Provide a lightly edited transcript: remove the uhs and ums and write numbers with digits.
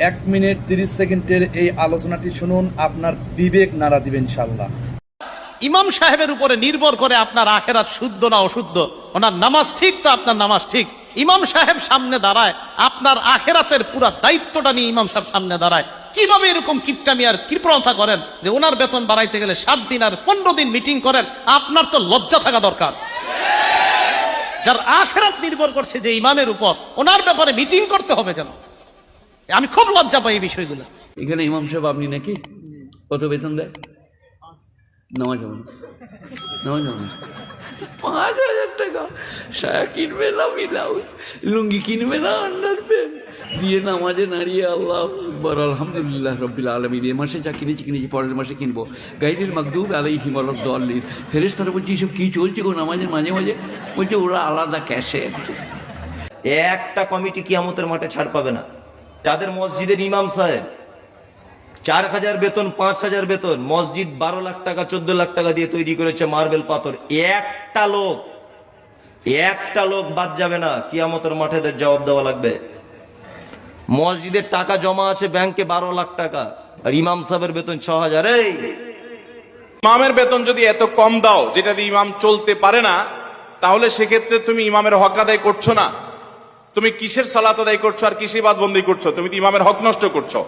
1 minute 30 সেকেন্ডের এই আলোচনাটি শুনুন, আপনার বিবেক নাড়া দিবে ইনশাআল্লাহ। ইমাম সাহেবের উপরে নির্ভর করে আপনার আখেরাত শুদ্ধ না অশুদ্ধ। ওনার নামাজ ঠিক তো আপনার নামাজ ঠিক। ইমাম সাহেব সামনে দাঁড়ায়, আপনার আখেরাতের পুরো দায়িত্বটা নিয়ে ইমাম সাহেব সামনে দাঁড়ায়। কিভাবে এরকম কিপটামি আর কৃপণতা করেন যে ওনার বেতন বাড়াইতে গেলে 7 দিন আর 15 দিন মিটিং করেন? আপনার তো লজ্জা থাকা দরকার। যার আখেরাত নির্ভর করছে যে ইমামের উপর, ওনার ব্যাপারে মিটিং করতে হবে কেন? আমি খুব লজ্জা পাই এই বিষয়গুলো। এখানে ইমাম সাহেব আপনি নাকি কত বেতন দেয়? নামাজ হবে না, নামাজ হবে না। 5,000 টাকা সায়া কিনবে না, ব্লাউজ লুঙ্গি কিনবে না, আন্ডার প্যান্ট দিয়ে নামাজে নাড়িয়ে আল্লাহ আকবার আলহামদুলিল্লাহ রব্বিল আলামিন। এ মাসে যা কিনেছি পরের মাসে কিনবো। গাইরিল মাগদুব আলাইহিম ওয়ালাদ-দাল্লিন। ফেরেশতারা বলছে এসব কি চলছে গো নামাজের মাঝে মাঝে? বলছে ওরা আলাদা ক্যাশে। একটা কমিটি কিয়ামতের মাঠে ছাড় পাবে না। যাদের মসজিদের ইমাম সাহেব 4,000 বেতন, 5,000 বেতন, মসজিদ 12 লাখ টাকা 14 লাখ টাকা দিয়ে তৈরি করেছে মার্বেল পাথর, একটা লোক বাদ যাবে না। কিয়ামতের মাঠে এদের জবাব দেওয়া লাগবে। মসজিদের টাকা জমা আছে ব্যাংকে 12 লাখ টাকা, আর ইমাম সাহেবের বেতন 6,000। এই ইমামের বেতন যদি এত কম দাও যেটা দিয়ে ইমাম চলতে পারে না, তাহলে সেক্ষেত্রে তুমি ইমামের হক আদায় করছো না। তুমি কিসের সালাত আদায় করছো আর কিসের ইবাদতবন্দি করছো? তুমি তো ইমামের হক নষ্ট করছো।